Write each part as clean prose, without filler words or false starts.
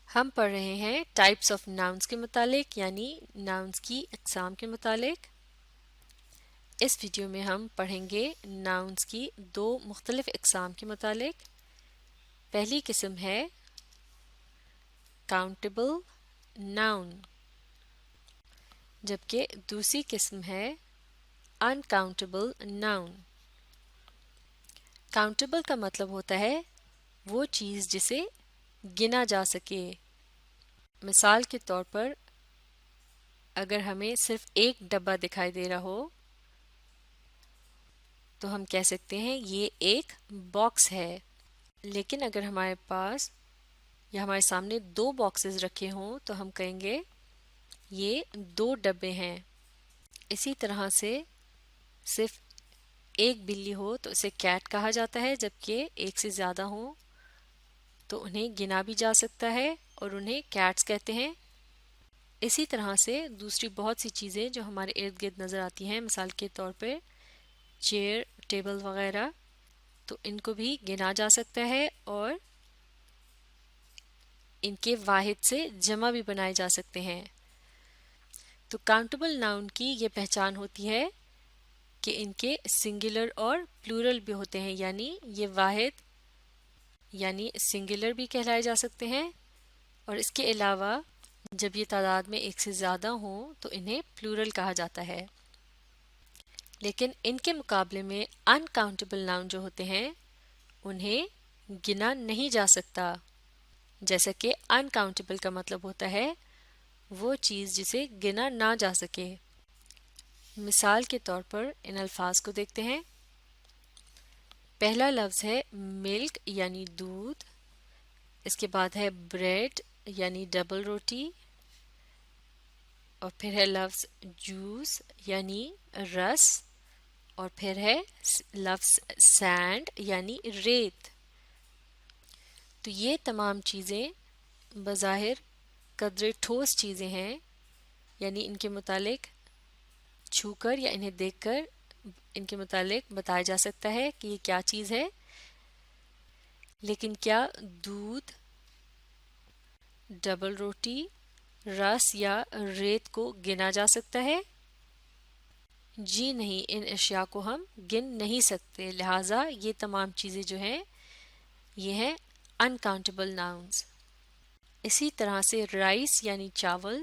ہم پڑھ رہے ہیں ٹائپس آف ناؤنس کے متعلق یعنی ناؤنس کی اقسام کے متعلق۔ اس ویڈیو میں ہم پڑھیں گے ناؤنس کی دو مختلف اقسام کے متعلق۔ پہلی قسم ہے کاؤنٹیبل ناؤن، جبکہ دوسری قسم ہے انکاؤنٹیبل ناؤن۔ کاؤنٹیبل کا مطلب ہوتا ہے وہ چیز جسے گنا جا سکے۔ مثال کے طور پر اگر ہمیں صرف ایک ڈبہ دکھائی دے رہا ہو تو ہم کہہ سکتے ہیں یہ ایک باکس ہے، لیکن اگر ہمارے پاس یا ہمارے سامنے دو باکسز رکھے ہوں تو ہم کہیں گے یہ دو ڈبے ہیں۔ اسی طرح سے صرف ایک بلی ہو تو اسے کیٹ کہا جاتا ہے، جبکہ ایک سے زیادہ ہوں تو انہیں گنا بھی جا سکتا ہے اور انہیں کیٹس کہتے ہیں۔ اسی طرح سے دوسری بہت سی چیزیں جو ہمارے ارد گرد نظر آتی ہیں، مثال کے طور پہ چیئر، ٹیبل وغیرہ، تو ان کو بھی گنا جا سکتا ہے اور ان کے واحد سے جمع بھی بنائے جا سکتے ہیں۔ تو کاؤنٹیبل ناؤن کی یہ پہچان ہوتی ہے کہ ان کے سنگولر اور پلورل بھی ہوتے ہیں، یعنی یہ واحد یعنی سنگولر بھی کہلائے جا سکتے ہیں، اور اس کے علاوہ جب یہ تعداد میں ایک سے زیادہ ہوں تو انہیں پلورل کہا جاتا ہے۔ لیکن ان کے مقابلے میں انکاؤنٹیبل ناؤن جو ہوتے ہیں انہیں گنا نہیں جا سکتا، جیسا کہ انکاؤنٹیبل کا مطلب ہوتا ہے وہ چیز جسے گنا نہ جا سکے۔ مثال کے طور پر ان الفاظ کو دیکھتے ہیں۔ پہلا لفظ ہے ملک یعنی دودھ، اس کے بعد ہے بریڈ یعنی ڈبل روٹی، اور پھر ہے لفظ جوس یعنی رس، اور پھر ہے لفظ سینڈ یعنی ریت۔ تو یہ تمام چیزیں بظاہر قدرے ٹھوس چیزیں ہیں، یعنی ان کے متعلق چھو کر یا انہیں دیکھ کر ان کے متعلق بتایا جا سکتا ہے کہ یہ کیا چیز ہے۔ لیکن کیا دودھ، ڈبل روٹی، رس یا ریت کو گنا جا سکتا ہے؟ جی نہیں، ان اشیاء کو ہم گن نہیں سکتے، لہٰذا یہ تمام چیزیں جو ہیں یہ ہیں انکاؤنٹیبل ناؤنز۔ اسی طرح سے رائس یعنی چاول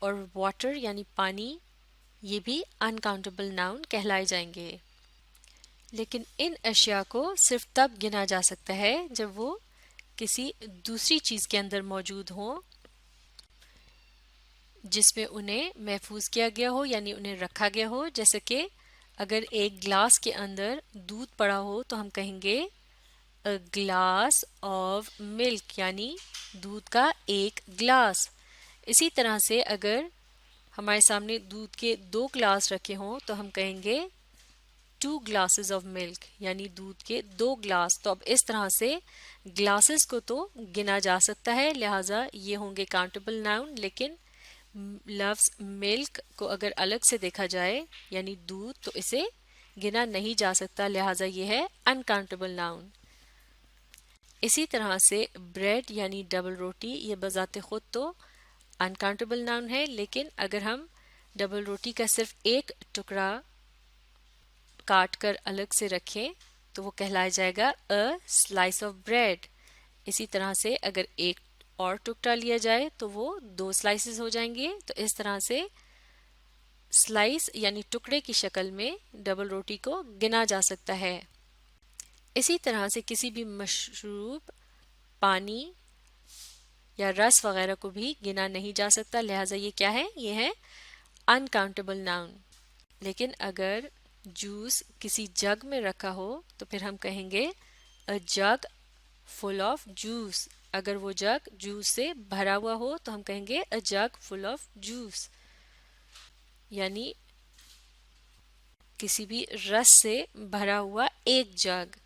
اور واٹر یعنی پانی، یہ بھی انکاؤنٹیبل ناؤن کہلائے جائیں گے۔ لیکن ان اشیاء کو صرف تب گنا جا سکتا ہے جب وہ کسی دوسری چیز کے اندر موجود ہوں جس میں انہیں محفوظ کیا گیا ہو، یعنی انہیں رکھا گیا ہو۔ جیسے کہ اگر ایک گلاس کے اندر دودھ پڑا ہو تو ہم کہیں گے a glass of milk، یعنی دودھ کا ایک گلاس۔ اسی طرح سے اگر ہمارے سامنے دودھ کے دو گلاس رکھے ہوں تو ہم کہیں گے 2 glasses of milk، یعنی دودھ کے دو گلاس۔ تو اب اس طرح سے گلاسز کو تو گنا جا سکتا ہے، لہٰذا یہ ہوں گے کاؤنٹیبل ناؤن، لیکن لفظ ملک کو اگر الگ سے دیکھا جائے یعنی دودھ، تو اسے گنا نہیں جا سکتا، لہٰذا یہ ہے انکاؤنٹیبل ناؤن۔ اسی طرح سے بریڈ یعنی ڈبل روٹی، یہ بذات خود تو انکاؤنٹیبل ناؤن ہے، لیکن اگر ہم ڈبل روٹی کا صرف ایک ٹکڑا کاٹ کر الگ سے رکھیں تو وہ کہلایا جائے گا a slice of bread۔ اسی طرح سے اگر ایک اور ٹکڑا لیا جائے تو وہ 2 سلائسز ہو جائیں گے۔ تو اس طرح سے سلائس یعنی ٹکڑے کی شکل میں ڈبل روٹی کو گنا جا سکتا ہے۔ اسی طرح سے کسی بھی مشروب، پانی یا رس وغیرہ کو بھی گنا نہیں جا سکتا، لہٰذا یہ کیا ہے؟ یہ ہے انکاؤنٹیبل ناؤن۔ لیکن اگر جوس کسی جگ میں رکھا ہو تو پھر ہم کہیں گے a jug full of juice۔ اگر وہ جگ جوس سے بھرا ہوا ہو تو ہم کہیں گے a jug full of juice، یعنی کسی بھی رس سے بھرا ہوا ایک جگ۔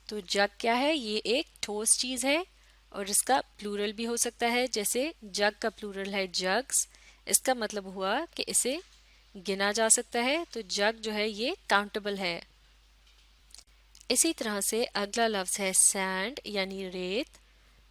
تو جگ کیا ہے؟ یہ ایک ٹھوس چیز ہے اور اس کا پلورل بھی ہو سکتا ہے، جیسے جگ کا پلورل ہے جگز، اس کا مطلب ہوا کہ اسے گنا جا سکتا ہے، تو جگ جو ہے یہ کاؤنٹیبل ہے۔ اسی طرح سے اگلا لفظ ہے سینڈ یعنی ریت۔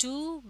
2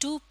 2